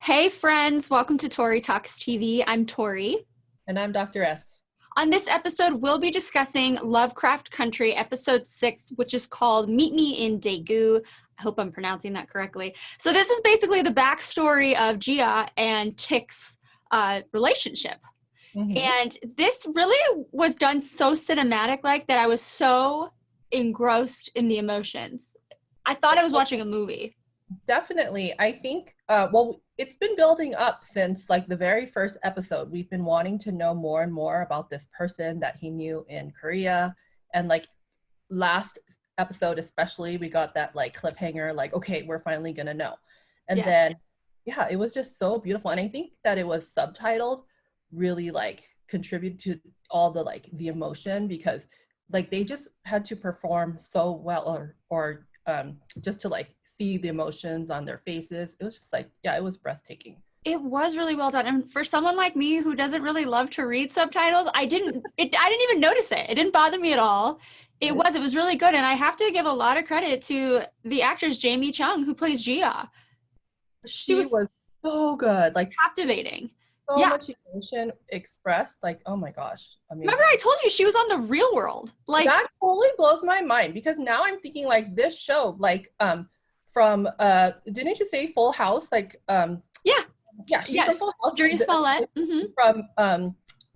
Hey friends, welcome to Tori Talks TV. I'm Tori. And I'm Dr. S. On this episode, we'll be discussing Lovecraft Country, episode 6, which is called Meet Me in Daegu. I hope I'm pronouncing that correctly. So this is basically the backstory of Gia and Tick's relationship. And this really was done so cinematic-like that I was so engrossed in the emotions. I thought I was watching a movie. Definitely. I think, it's been building up since like the very first episode. We've been wanting to know more and more about this person that he knew in Korea. And like last episode, especially, we got that like cliffhanger, like, okay, we're finally gonna know. And then, yeah, it was just so beautiful. And I think that it was subtitled really like contributed to all the like the emotion, because like they just had to perform so well or just to like see the emotions on their faces. It was just like, yeah, it was breathtaking. It was really well done. And for someone like me who doesn't really love to read subtitles, I didn't even notice it. It didn't bother me at all. It was really good. And I have to give a lot of credit to the actress Jamie Chung, who plays Gia. She was so good. Like captivating. So much emotion expressed. Like, oh my gosh. Remember I told you she was on The Real World. Like that totally blows my mind, because now I'm thinking like this show, like from didn't you say Full House? Like she's from Full House. Journey Smollett.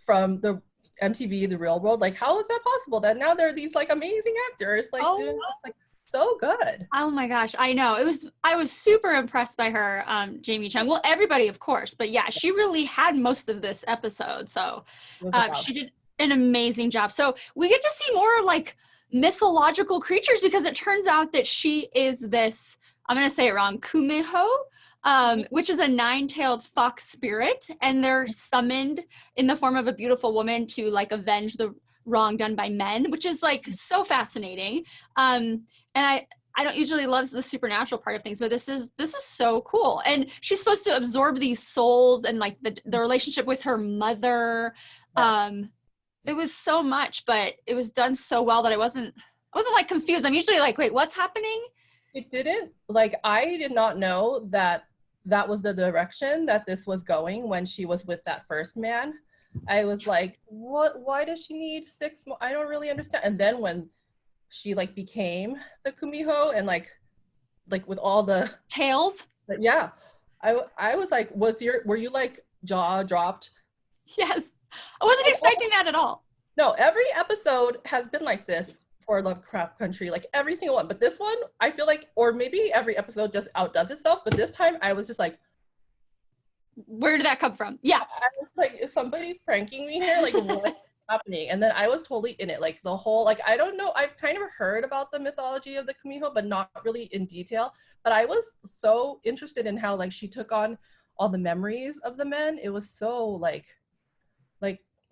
From the MTV The Real World. Like, how is that possible that now there are these like amazing actors like doing this, like so good. Oh my gosh, I know. I was super impressed by her, Jamie Chung. Well, everybody, of course, but yeah, she really had most of this episode. So she did an amazing job. So we get to see more like mythological creatures, because it turns out that she is this, I'm going to say it wrong, Kumiho, which is a 9-tailed fox spirit, and they're summoned in the form of a beautiful woman to like avenge the wrong done by men, which is like so fascinating. And I don't usually love the supernatural part of things, but this is so cool. And she's supposed to absorb these souls and like the relationship with her mother. It was so much, but it was done so well that I wasn't like confused. I'm usually like, wait, what's happening? It didn't, like, I did not know that was the direction that this was going when she was with that first man. I was like, what, why does she need 6 more? I don't really understand. And then when she like became the Kumiho and like with all the tails, I was like, were you like jaw dropped? Yes, I wasn't expecting that at all. No, every episode has been like this for Lovecraft Country, like every single one. But this one, I feel like, or maybe every episode just outdoes itself, but this time I was just like, where did that come from? Yeah, I was like, is somebody pranking me here? Like, what's happening? And then I was totally in it, like the whole, like, I don't know, I've kind of heard about the mythology of the Kumiho, but not really in detail. But I was so interested in how like she took on all the memories of the men. It was so like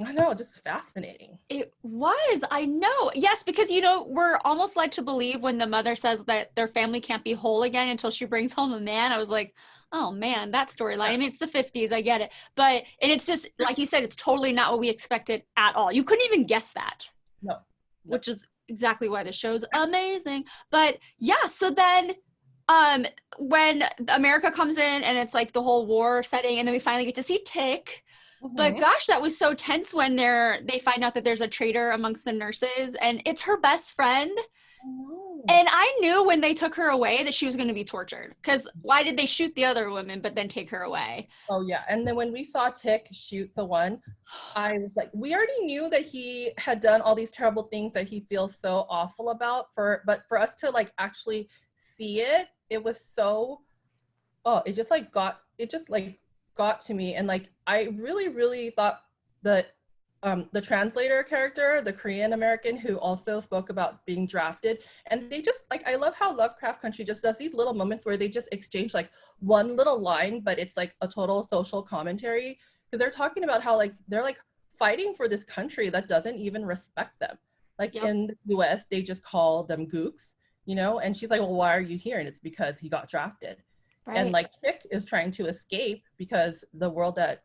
I don't know, just fascinating. It was, I know. Yes, because, we're almost led to believe when the mother says that their family can't be whole again until she brings home a man. I was like, oh man, that storyline. I mean, it's the 50s, I get it. But, and it's just, like you said, it's totally not what we expected at all. You couldn't even guess that. No. Which is exactly why the show's amazing. But yeah, so then when America comes in and it's like the whole war setting, and then we finally get to see Tick. But gosh, that was so tense when they find out that there's a traitor amongst the nurses, and it's her best friend. And I knew when they took her away that she was going to be tortured, because why did they shoot the other women but then take her away? Oh yeah, and then when we saw Tick shoot the one, I was like, we already knew that he had done all these terrible things that he feels so awful about, but for us to like actually see it, it was so, it just got to me. And like I really thought that the translator character, the Korean American who also spoke about being drafted, and they just like, I love how Lovecraft Country just does these little moments where they just exchange like one little line, but it's like a total social commentary, because they're talking about how like they're like fighting for this country that doesn't even respect them. Like in the US they just call them gooks, and she's like, well, why are you here? And it's because he got drafted. Right. And like Tick is trying to escape because the world that,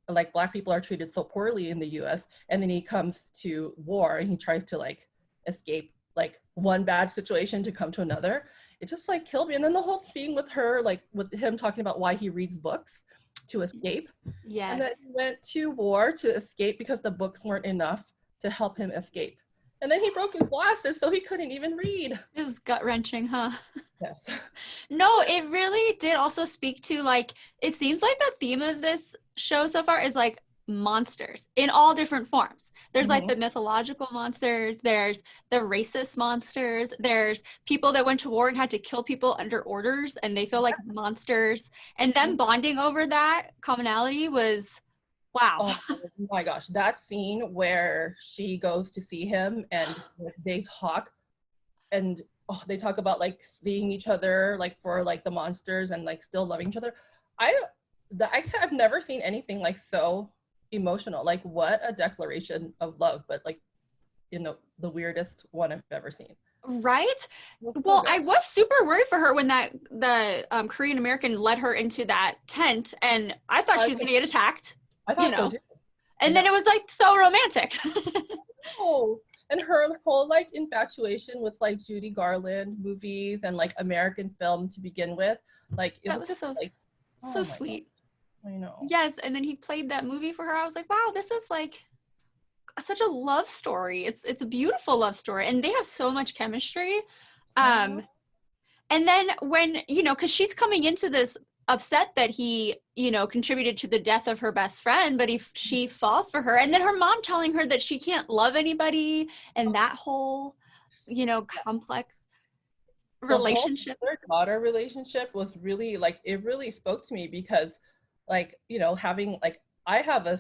like Black people are treated so poorly in the US, and then he comes to war and he tries to like escape like one bad situation to come to another. it just like killed me. And then the whole scene with her, like with him talking about why he reads books to escape. Yes. And then he went to war to escape because the books weren't enough to help him escape. And then he broke his glasses, so he couldn't even read. It was gut-wrenching, huh? Yes. No, it really did also speak to, like, it seems like the theme of this show so far is like monsters in all different forms. There's like the mythological monsters, there's the racist monsters, there's people that went to war and had to kill people under orders and they feel like monsters, and them bonding over that commonality was wow. Oh my gosh, that scene where she goes to see him and dates Hawk, and they talk about like seeing each other like for like the monsters and like still loving each other. I've never seen anything like so emotional. Like, what a declaration of love, but like, you know, the weirdest one I've ever seen. Right? Well, I was super worried for her when the Korean American led her into that tent, and I thought she was going to get attacked. I thought so too. And then it was like so romantic. Oh, and her whole like infatuation with like Judy Garland movies and like American film to begin with, like it was just so, like so sweet. God. I know. Yes, and then he played that movie for her. I was like, wow, this is like such a love story. It's a beautiful love story, and they have so much chemistry. And then when, you know, because she's coming into this upset that he, you know, contributed to the death of her best friend, but she falls for her, and then her mom telling her that she can't love anybody, and that whole, you know, complex relationship. Their daughter relationship was really like, it really spoke to me because, like, you know, having like, I have a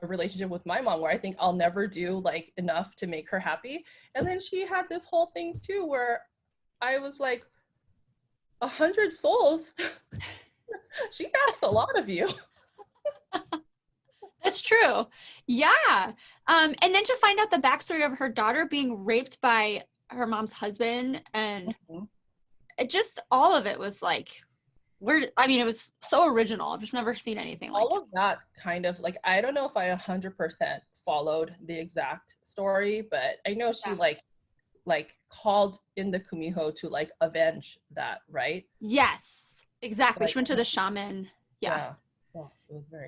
relationship with my mom where I think I'll never do like enough to make her happy, and then she had this whole thing too where I was like, 100 souls. She asked a lot of you. That's true. Yeah. And then to find out the backstory of her daughter being raped by her mom's husband, and it just, all of it was like, it was so original. I've just never seen anything like it. All of that kind of like, I don't know if I 100% followed the exact story, but I know she like called in the Kumiho to like avenge that, right? Yes, exactly. She went to the shaman. Yeah. Oh, it was very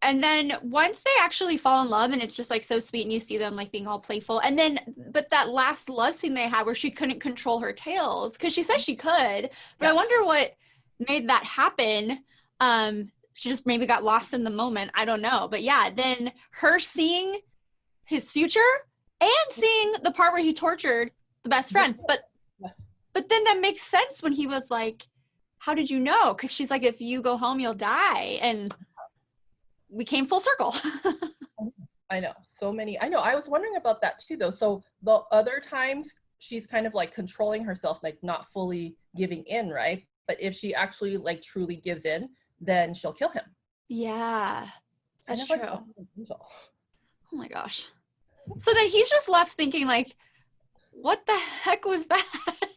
and then once they actually fall in love, and it's just like so sweet, and you see them like being all playful, and then but that last love scene they had where she couldn't control her tails, because she said she could, but I wonder what made that happen. She just maybe got lost in the moment, I don't know, but yeah, then her seeing his future and seeing the part where he tortured the best friend. But then that makes sense when he was like, how did you know? Because she's like, if you go home, you'll die. And we came full circle. I know. So many. I know. I was wondering about that too, though. So the other times she's kind of like controlling herself, like not fully giving in, right? But if she actually like truly gives in, then she'll kill him. Yeah, that's true. Like, oh my gosh. So then he's just left thinking like, what the heck was that?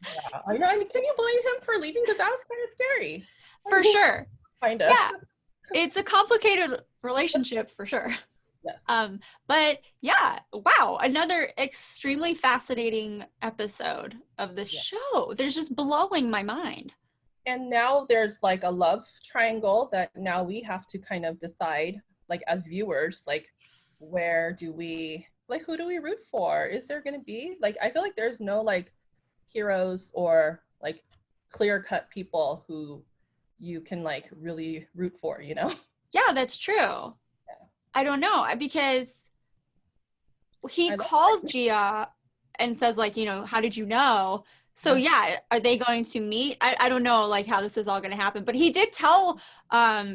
Yeah, I know. I mean, can you blame him for leaving? Because that was kind of scary. For sure. Kind of. Yeah. It's a complicated relationship for sure. Yes. But yeah, wow. Another extremely fascinating episode of this show. There's just blowing my mind. And now there's like a love triangle that now we have to kind of decide, like as viewers, like where do we, like who do we root for? Is there going to be, like, I feel like there's no like heroes or like clear-cut people who you can like really root for, you know? Yeah, that's true. Yeah. I don't know, because he calls Gia and says like, you know, how did you know? So yeah, are they going to meet? I don't know like how this is all going to happen, but he did tell Letty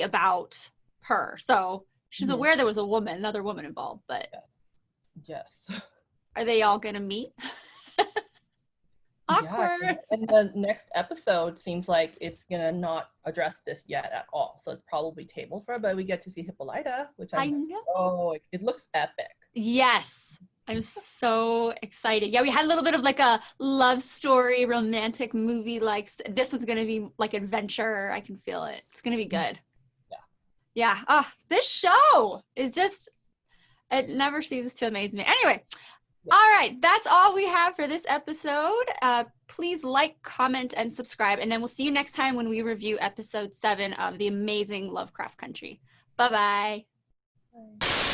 about her, so she's aware there was another woman involved. But yes, are they all going to meet? Awkward. Yeah, and the next episode seems like it's gonna not address this yet at all, so it's probably tabled for. But we get to see Hippolyta, which I know. Oh, it looks epic. Yes. I'm so excited. Yeah, we had a little bit of like a love story, romantic movie. Like this one's going to be like adventure. I can feel it. It's going to be good. Yeah. Yeah. Oh, this show is just, it never ceases to amaze me. Anyway, All right, that's all we have for this episode. Please like, comment, and subscribe, and then we'll see you next time when we review episode 7 of the amazing Lovecraft Country. Bye-bye. Bye.